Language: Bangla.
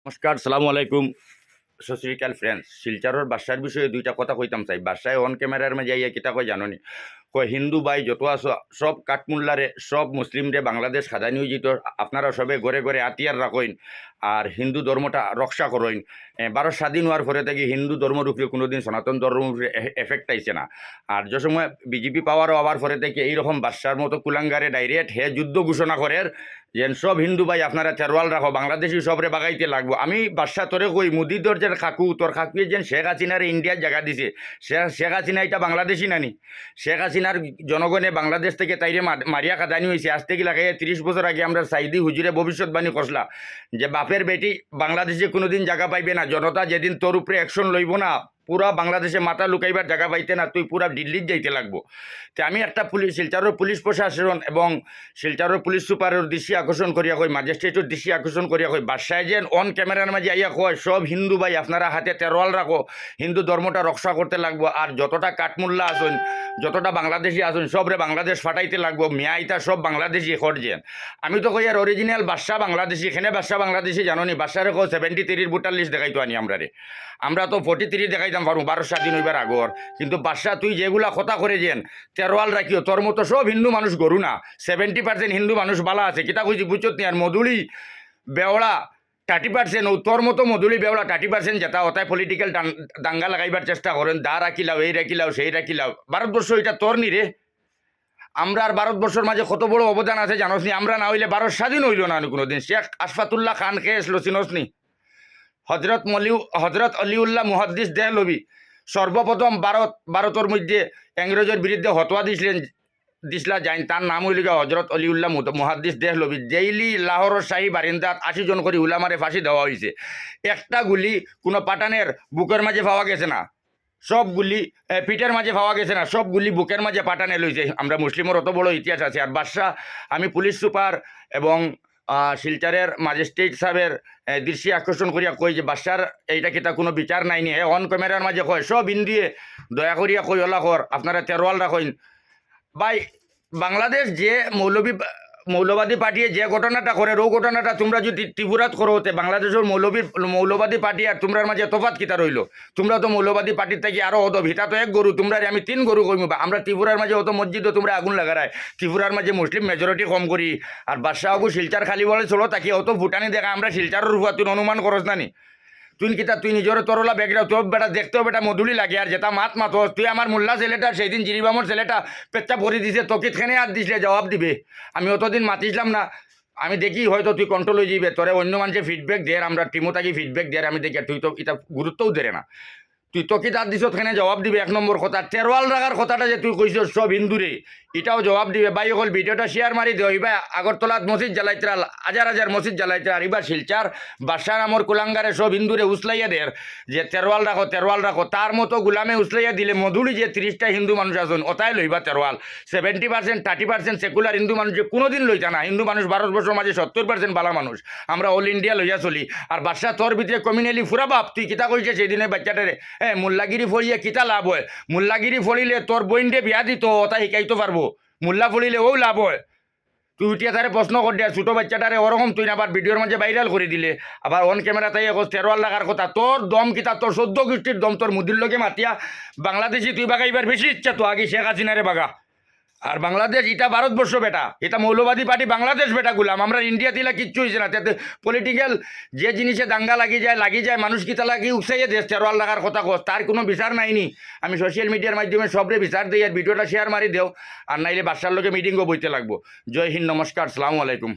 নমস্কার, সালামু আলাইকুম। সত শ্রী আকাল ফ্রেন্ডস, শিলচরের বাদশার বিষয়ে দুইটা কথা কইতাম চাই। বাদশায় অন ক্যামেরার মাঝে আইয়া কিতা কয় জাননি, কয় হিন্দু ভাই যত আছো সব কাঠমুল্লারে সব মুসলিমরে বাংলাদেশ খাদা নিয়োজিত, আপনারা সবে ঘরে ঘরে আতিয়ার রাখইন আর হিন্দু ধর্মটা রক্ষা করইন। ভারত স্বাধীন হওয়ার পরে থেকে হিন্দু ধর্মের উপরে কোনোদিন সনাতন ধর্মের উপরে এফেক্ট আইছে না। আর যে সময় বিজেপি পাওয়ারও হওয়ার পরে থেকে এইরকম বাদশার মতো কুলাঙ্গারে ডাইরেক্ট হে যুদ্ধ ঘোষণা করে যেন সব হিন্দু ভাই আপনারা তেরোয়াল রাখো, বাংলাদেশি সবরে বাগাইতে লাগবো। আমি বাদশা তোরে কই, মুদি তোর যে কাকু তোর কাকুয়ে যেন শেখ হাসিনার ইন্ডিয়ার জায়গা দিছে, শেখ হাসিনা এটা বাংলাদেশি নানি? শেখ হাসিনার জনগণে বাংলাদেশ থেকে তাইরে মারিয়া কাদানি হয়েছে। আজ থেকে লাগাইয়া 30 বছর আগে আমরা সাইদি হুজুরে ভবিষ্যৎবাণী করলা যে বাপের বেটি বাংলাদেশে কোনোদিন জায়গা পাইবে না। জনতা যেদিন তোর উপরে অ্যাকশন লইব না, পুরা বাংলাদেশে মাথা লুকাইবার জায়গা পাইতে না, তুই পুরা দিল্লির যাইতে লাগবো। তো আমি একটা শিলচরের পুলিশ প্রশাসন এবং শিলচরের পুলিশ সুপারের দৃষ্টি আকর্ষণ করিয়া কই, ম্যাজিস্ট্রেটের দৃষ্টি আকর্ষণ করিয়া কই, বাদশায় যেন অন ক্যামেরার মাঝে আইয়া কয় সব হিন্দু ভাই আপনারা হাতে তেরোয়াল রাখো, হিন্দু ধর্মটা রক্ষা করতে লাগবো। আর যতটা কাঠমুল্লা আসুন, যতটা বাংলাদেশি আসুন, সবরে বাংলাদেশ ফাটাইতে লাগবো। মিয়াইতা সব বাংলাদেশি করছেন। আমি তো কই আর অরিজিনাল বাদশা বাংলাদেশি, এখানে বাদশা বাংলাদেশি জানি বাদশারে কো 73 ভোটার লিস্ট দেখাইতো আনি আমরা তো 43 দেখাইতাম পারবো 12 স্বাধীন হইবার আগর। কিন্তু বাদশা তুই যেগুলা কথা করে যেন তেরোয়াল রাখিও, তোর মতো সব হিন্দু মানুষ গরু না। 70% হিন্দু মানুষ বালা আছে, কিতা কইছি বুঝছত নি? আর মধুলি বেওড়া 30%, ও তোর মতো মধুলি বেওড়া 30% যেটা ওটাই পলিটিক্যাল দাঙ্গা লাগাইবার চেষ্টা করেন। দা রাখিলাও, এই রাখিলাও, সেই রাখিলাও। ভারতবর্ষ এটা তোর নি রে। আমরা আর ভারতবর্ষের মাঝে কত বড় অবদান আছে জানোস নি? আমরা না হইলে ভারত স্বাধীন হইল না কোনোদিন। শেখ আশফাতুল্লাহ খান খেয়ে এসলো, চিনোস নি? হজরত অলিউল্লাহ মুহাদ্দিস দেহলভি সর্বপ্রথম ভারতের মধ্যে ইংরেজের বিরুদ্ধে হতোয়া দিসলা যাইন, তার নাম হইল হজরত অলিউল্লাহ মুহাদ্দিস দেহলভি। ডেইলি লাহোরের শাহী বারিন্দাত 80 জন করে উলামারে ফাঁসি দেওয়া হয়েছে। একটা গুলি কোনো পাঠানের বুকের মাঝে পাওয়া গেছে না, সব গুলি পিঠের মাঝে পাওয়া গেছে না, সব গুলি বুকের মাঝে পাঠানে লইছে। আমরা মুসলিমের অত বড় ইতিহাস আছে। আর বাদশা, আমি পুলিশ সুপার এবং শিলচরের ম্যাজিস্ট্রেট সাহেবের দৃষ্টি আকর্ষণ করিয়া কই যে বাদশার এইটা কিতা কোনো বিচার নাই নি। অন ক্যামেরার মাঝে কয় সব হিন্দিয়ে দয়া করিয়া কই ওলা কর, আপনারা তেরোয়াল রাখেন ভাই। বাংলাদেশ যে মৌলবাদী পার্টিয়ে যে ঘটনাটা করে, ও ঘটনাটা তোমরা যদি ত্রিপুরাত করো হতে, বাংলাদেশের মৌলবাদী পার্টি আর তোমরার মাঝে তফাৎ কিতা রইল? তোমরা তো মৌলবাদী পার্টির থেকে আরো হতো, ভিটা তো এক গরু, তোমরা আমি 3 গরু কইমু। আমরা ত্রিপুরার মাঝে হতো মসজিদও তোমরা আগুন লাগারায়, ত্রিপুরার মাঝে মুসলিম মেজরিটি কম করি। আর বাদশাহবু শিলচার খালি বলে চলো, তাকে অত ভুটানি দেখা আমরা শিলচারের রূপা তুই অনুমান করস না নি? তুই কিতা তুই নিজের তরলা বেগরা তোর বেটা দেখতেও বেটা মধুলি লাগে। আর যেটা মাত তুই আমার মোল্লা ছেলেটা সেই দিন জিরিবামর ছেলেটা পেচ্চা ভরি দিছে, তোকিতখানে হাত দিছিলে জবাব দিবে। আমি অতদিন মাতিছিলাম না, আমি দেখি হয়তো তুই কন্ট্রোল হয়ে যাবে। তোরে অন্য মানুষের ফিডব্যাক দেয়, আমরা টিমও থাকি ফিডব্যাক দেয়, আমি দেখি তুই তো এটা গুরুত্বও দেয় না। তুই তোকে তার দিস ওখানে জবাব দিবে। 1 নম্বর কথা, তেরোয়াল রাখার কথাটা যে তুই কইস সব হিন্দুরে, এটাও জবাব দিবে। ভাই হল ভিডিওটা শেয়ার মারি দেও। এবার আগরতলাত মসজিদ জ্বালাইতে হাজার হাজার মসজিদ জ্বালাইতে, আর এবার শিলচার বাদশার আমর কুলাঙ্গারে সব হিন্দুরে উসলাইয়া দের যে তেরোয়াল রাখো তেরোয়াল রাখো। তার মতো গুলামে উসলাইয়া দিলে মধুলি যে 30টা হিন্দু মানুষ আছেন ওটাই লইবা তেরোয়াল। 70% 30% সেকুলার হিন্দু মানুষ যে কোনোদিন লইতা না। হিন্দু মানুষ ভারতবর্ষের মাঝে 70% বালা মানুষ, আমরা অল ইন্ডিয়া লইয়া চলি। আর বাদশা তোর ভিতরে কমিউনালি ফুরা বাপ, তুই কিতা কইছে সেই দিনে বাচ্চাটারে মোল্লাগিরি ফলিয়ে কিতা লাভ হয়? মোল্লাগিরি ফলিলে তোর বইনডে বিয়া দিত, ওটা শিকাইতে পারবো। মোল্লা ফলিলে ও লাভ হয়। তুই উঠিয়া তারে প্রশ্ন কর দিয়া ছোটো বাচ্চাটারে ওরকম তুই আবার ভিডিওর মাঝে ভাইরাল করে দিলে, আবার অন ক্যামেরা তাই তেরোয়াল লাগার কথা। তোর দম কিতা, তোর 14 গোষ্ঠীর দম, তোর মুদির লোকে মাতিয়া বাংলাদেশি তুই বাগাইবার বেশি ইচ্ছা তো আগে শেখ হাসিনারে বাগা। আর বাংলাদেশ এটা ভারতবর্ষ বেটা, এটা মৌলবাদী পার্টি বাংলাদেশ বেটা গুলাম। আমরা ইন্ডিয়া দিলা কিচ্ছু হয়েছে না। তাতে পলিটিক্যাল যে জিনিসে দাঙ্গা লাগি যায় মানুষ কিতা লাগি উৎসাইয়ে দেশ তেরোয়াল লাগার কথা কস, তার কোনো বিচার নাইনি। আমি সোশ্যাল মিডিয়ার মাধ্যমে সবরে বিচার দিই, আর ভিডিওটা শেয়ার মারি দেও। আর নাইলে বাদশার লোকে মিটিংও বইতে লাগবো। জয় হিন্দ, নমস্কার, সালামু আলাইকুম।